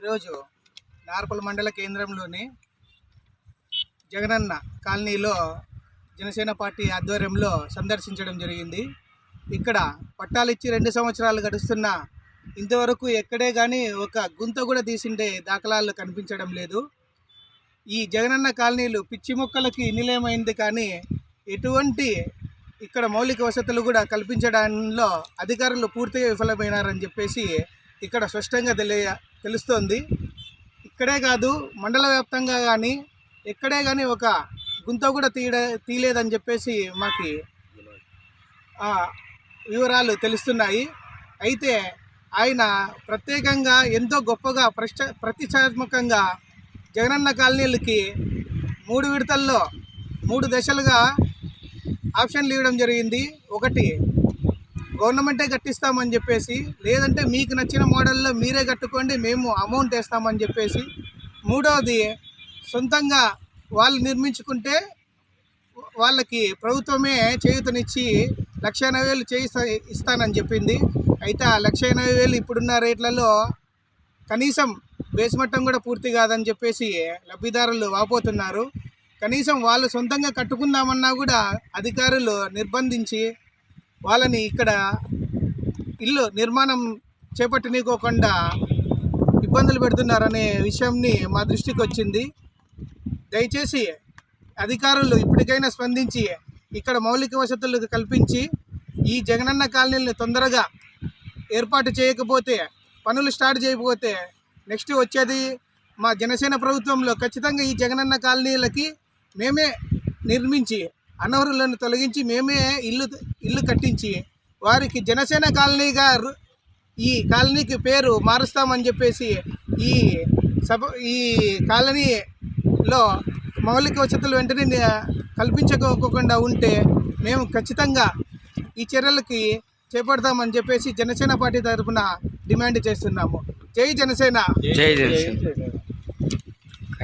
ఈరోజు నార్పల్ మండల కేంద్రంలోని జగనన్న కాలనీలో జనసేన పార్టీ ఆధ్వర్యంలో సందర్శించడం జరిగింది. ఇక్కడ పట్టాలు ఇచ్చి 2 సంవత్సరాలు గడుస్తున్నా ఇంతవరకు ఎక్కడే కానీ ఒక గుంత కూడా తీసిండే దాఖలాలు కనిపించడం లేదు. ఈ జగనన్న కాలనీలు పిచ్చి మొక్కలకి నిలయమైంది, కానీ ఎటువంటి ఇక్కడ మౌలిక వసతులు కూడా కల్పించడంలో అధికారులు పూర్తిగా విఫలమైనారని చెప్పేసి ఇక్కడ స్పష్టంగా తెలుస్తోంది. ఇక్కడే కాదు, మండల వ్యాప్తంగా కానీ ఎక్కడే కానీ ఒక గుంత కూడా తీయలేదని చెప్పేసి మాకు వివరాలు తెలుస్తున్నాయి. అయితే ఆయన ప్రత్యేకంగా ఎంతో గొప్పగా ప్రతిష్టాత్మకంగా జగనన్న కాలనీలకి 3 విడతల్లో 3 దశలుగా ఆప్షన్లు ఇవ్వడం జరిగింది. ఒకటి, గవర్నమెంటే కట్టిస్తామని చెప్పేసి, లేదంటే మీకు నచ్చిన మోడల్లో మీరే కట్టుకోండి, మేము అమౌంట్ వేస్తామని చెప్పేసి. మూడవది, సొంతంగా వాళ్ళు నిర్మించుకుంటే వాళ్ళకి ప్రభుత్వమే చేయూతనిచ్చి 1,80,000 ఇస్తానని చెప్పింది. అయితే ఆ 1,80,000 ఇప్పుడున్న రేట్లలో కనీసం బేస్మట్టం కూడా పూర్తి కాదని చెప్పేసి లబ్ధిదారులు వాపోతున్నారు. కనీసం వాళ్ళు సొంతంగా కట్టుకుందామన్నా కూడా అధికారులు నిర్బంధించి వాళ్ళని ఇక్కడ ఇల్లు నిర్మాణం చేపట్టనీకోకుండా ఇబ్బందులు పెడుతున్నారనే విషయంని మా దృష్టికి వచ్చింది. దయచేసి అధికారులు ఇప్పటికైనా స్పందించి ఇక్కడ మౌలిక వసతులు కల్పించి ఈ జగనన్న కాలనీలను తొందరగా ఏర్పాటు చేయకపోతే, పనులు స్టార్ట్ చేయకపోతే నెక్స్ట్ వచ్చేది మా జనసేన ప్రభుత్వంలో ఖచ్చితంగా ఈ జగనన్న కాలనీలకి మేమే నిర్మించి అనర్హులను తొలగించి మేమే ఇల్లు కట్టించి వారికి జనసేన కాలనీగా ఈ కాలనీకి పేరు మారుస్తామని చెప్పేసి ఈ కాలనీలో మౌలిక వసతులు వెంటనే కల్పించుకోకుండా ఉంటే మేము ఖచ్చితంగా ఈ చర్యలకి చేపడతామని చెప్పేసి జనసేన పార్టీ తరఫున డిమాండ్ చేస్తున్నాము. జై జనసేన. జై జనసేన.